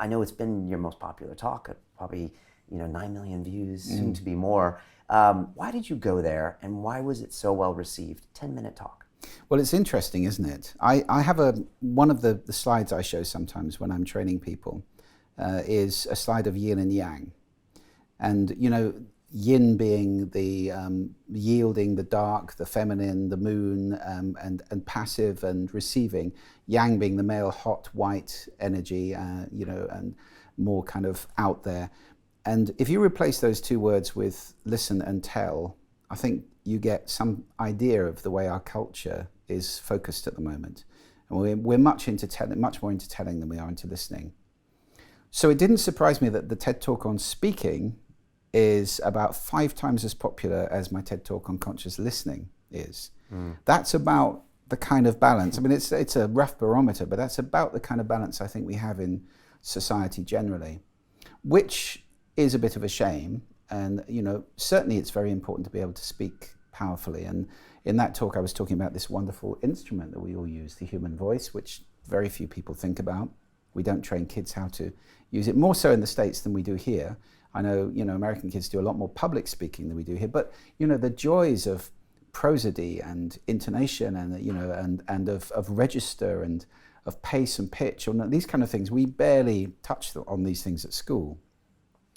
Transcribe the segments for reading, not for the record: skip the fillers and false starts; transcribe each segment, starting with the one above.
I know it's been your most popular talk, probably 9 million views, soon to be more. Why did you go there, and why was it so well received? 10-minute talk. Well, it's interesting, isn't it? I have one of the slides I show sometimes when I'm training people is a slide of yin and yang. And, yin being the yielding, the dark, the feminine, the moon, and passive and receiving. Yang being the male, hot, white energy, and more kind of out there. And if you replace those two words with listen and tell, I think you get some idea of the way our culture is focused at the moment. And we're much more into telling than we are into listening. So it didn't surprise me that the TED Talk on speaking is about 5 times as popular as my TED Talk on conscious listening is. That's about the kind of balance. I mean, it's a rough barometer, but that's about the kind of balance I think we have in society generally, which is a bit of a shame. And, certainly it's very important to be able to speak powerfully. And in that talk, I was talking about this wonderful instrument that we all use, the human voice, which very few people think about. We don't train kids how to use it, more so in the States than we do here. I know, American kids do a lot more public speaking than we do here, but, the joys of prosody and intonation and of register and of pace and pitch, and these kind of things, we barely touch on these things at school.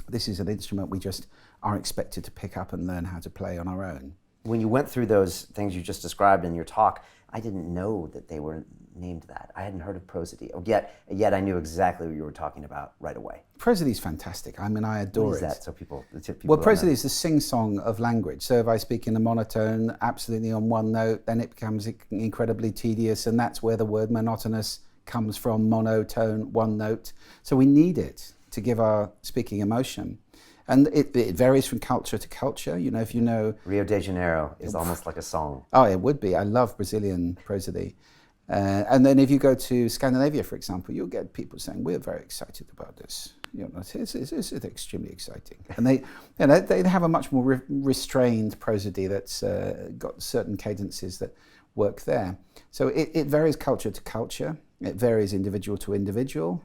This is an instrument we just are expected to pick up and learn how to play on our own. When you went through those things you just described in your talk, I didn't know that they were named that. I hadn't heard of prosody. Yet I knew exactly what you were talking about right away. Prosody is fantastic. I mean, I adore it. What is that? So people well, prosody is the sing-song of language. So if I speak in a monotone, absolutely on one note, then it becomes incredibly tedious, and that's where the word monotonous comes from, monotone, one note. So we need it to give our speaking emotion. And it varies from culture to culture. If you know... Rio de Janeiro is almost like a song. Oh, it would be. I love Brazilian prosody. And then if you go to Scandinavia, for example, you'll get people saying, we're very excited about this. It's extremely exciting. And they have a much more restrained prosody that's got certain cadences that work there. So it varies culture to culture. It varies individual to individual.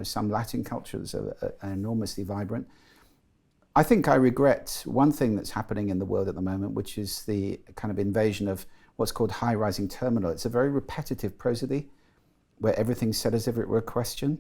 Some Latin cultures are enormously vibrant. I think I regret one thing that's happening in the world at the moment, which is the kind of invasion of what's called high-rising terminal. It's a very repetitive prosody where everything's said as if it were a question.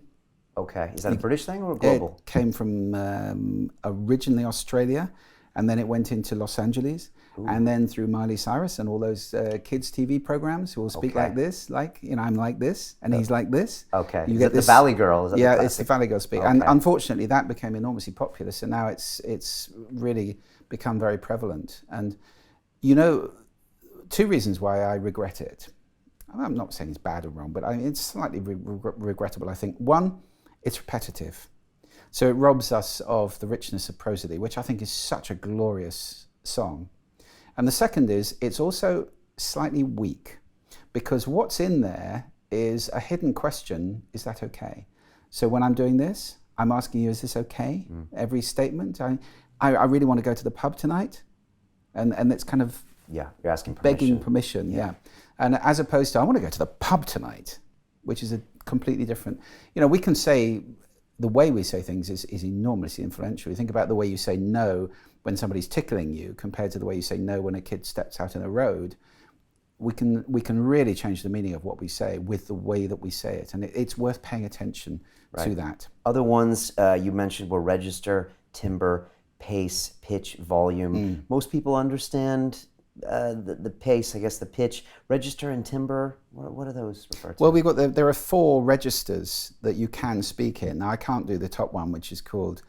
Okay. Is that a British thing or global? It came from originally Australia, and then it went into Los Angeles, and then through Miley Cyrus and all those kids' TV programs who will speak like this, I'm like this, and he's like this. Okay. Is it the Valley Girl? Is that it's the Valley Girl speak. Okay. And unfortunately, that became enormously popular, so now it's really become very prevalent. And, 2 reasons why I regret it. I'm not saying it's bad or wrong, but it's slightly regrettable, I think. One, it's repetitive. So it robs us of the richness of prosody, which I think is such a glorious song. And the second is, it's also slightly weak, because what's in there is a hidden question, is that okay? So when I'm doing this, I'm asking you, is this okay? Every statement, I really want to go to the pub tonight. And it's kind of... Yeah, you're asking permission. Begging permission, yeah. And as opposed to, I want to go to the pub tonight, which is a completely different... we can say, the way we say things is enormously influential. You think about the way you say no when somebody's tickling you compared to the way you say no when a kid steps out in a road. We can really change the meaning of what we say with the way that we say it. And it's worth paying attention to that. Other ones you mentioned were register, timbre, pace, pitch, volume. Most people understand the pace, I guess the pitch. Register and timbre, what are those referred to? Well, there are 4 registers that you can speak in. Now, I can't do the top one, which is called,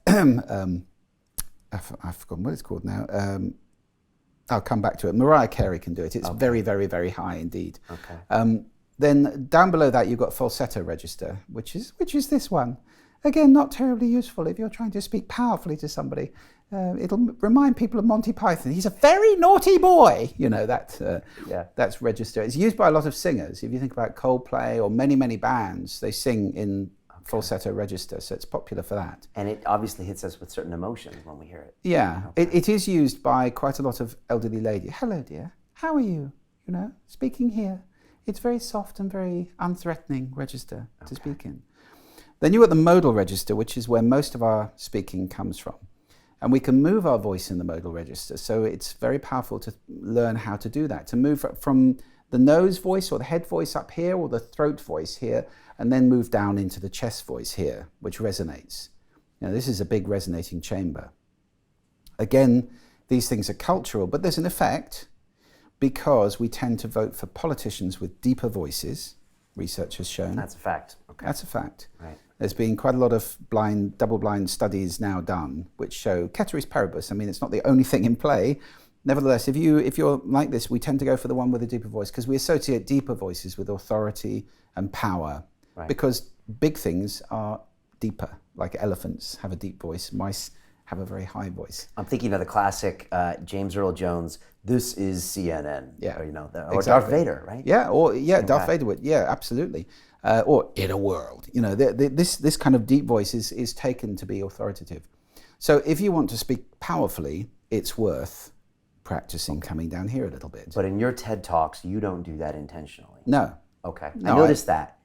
I've forgotten what it's called now. I'll come back to it. Mariah Carey can do it. It's very, very, very high indeed. Okay. Then down below that, you've got falsetto register, which is this one. Again, not terribly useful if you're trying to speak powerfully to somebody. It'll remind people of Monty Python. He's a very naughty boy. That's register. It's used by a lot of singers. If you think about Coldplay or many, many bands, they sing in falsetto register, so it's popular for that. And it obviously hits us with certain emotions when we hear it. Yeah, it is used by quite a lot of elderly ladies. Hello, dear. How are you? Speaking here. It's very soft and very unthreatening register to speak in. Then you've got the modal register, which is where most of our speaking comes from. And we can move our voice in the modal register. So it's very powerful to learn how to do that, to move from the nose voice or the head voice up here or the throat voice here, and then move down into the chest voice here, which resonates. This is a big resonating chamber. Again, these things are cultural, but there's an effect because we tend to vote for politicians with deeper voices, research has shown. That's a fact. Okay. That's a fact. Right. There's been quite a lot of double-blind studies now done which show ceteris paribus. I mean, it's not the only thing in play. Nevertheless, if you're like this, we tend to go for the one with a deeper voice because we associate deeper voices with authority and power. Right. Because big things are deeper, like elephants have a deep voice, mice have a very high voice. I'm thinking of the classic James Earl Jones, "This is CNN." Yeah. Or, or exactly. Darth Vader, right? Yeah, Darth Vader would. Yeah, absolutely. Or in a world. This kind of deep voice is taken to be authoritative. So if you want to speak powerfully, it's worth practicing coming down here a little bit. But in your TED Talks, you don't do that intentionally. No. Okay. No, I noticed that.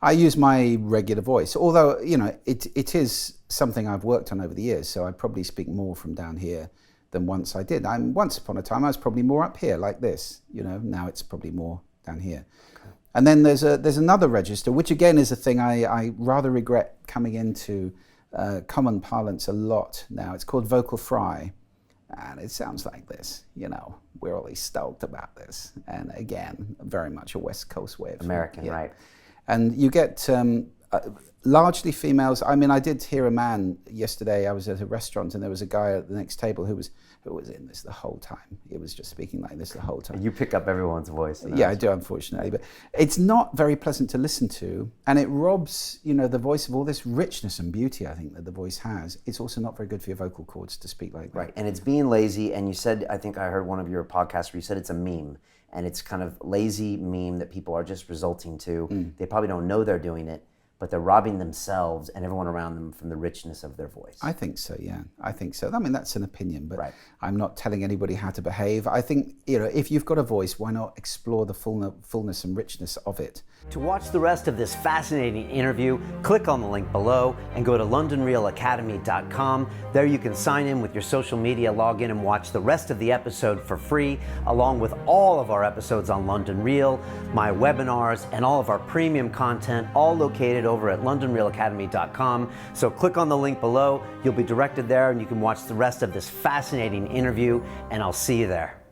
I use my regular voice, although, it is something I've worked on over the years, so I probably speak more from down here than once I did. Once upon a time, I was probably more up here like this, now it's probably more down here. Okay. And then there's another register, which again is a thing I rather regret coming into common parlance a lot now. It's called vocal fry, and it sounds like this, we're always stoked about this. And again, very much a West Coast way of American, right. And you get largely females. I mean, I did hear a man yesterday. I was at a restaurant and there was a guy at the next table who was in this the whole time. He was just speaking like this the whole time. You pick up everyone's voice. Yeah, I do, unfortunately. But it's not very pleasant to listen to, and it robs, the voice of all this richness and beauty, I think, that the voice has. It's also not very good for your vocal cords to speak like that. Right, and it's being lazy, and you said, I think I heard one of your podcasts where you said it's a meme, and it's kind of lazy meme that people are just resulting to. They probably don't know they're doing it, but they're robbing themselves and everyone around them from the richness of their voice. I think so, yeah. I think so. I mean, that's an opinion, but right. I'm not telling anybody how to behave. I think, if you've got a voice, why not explore the fullness and richness of it? To watch the rest of this fascinating interview, click on the link below and go to londonrealacademy.com. There you can sign in with your social media, log in and watch the rest of the episode for free, along with all of our episodes on London Real, my webinars, and all of our premium content, all located over at londonrealacademy.com. So click on the link below, you'll be directed there and you can watch the rest of this fascinating interview, and I'll see you there.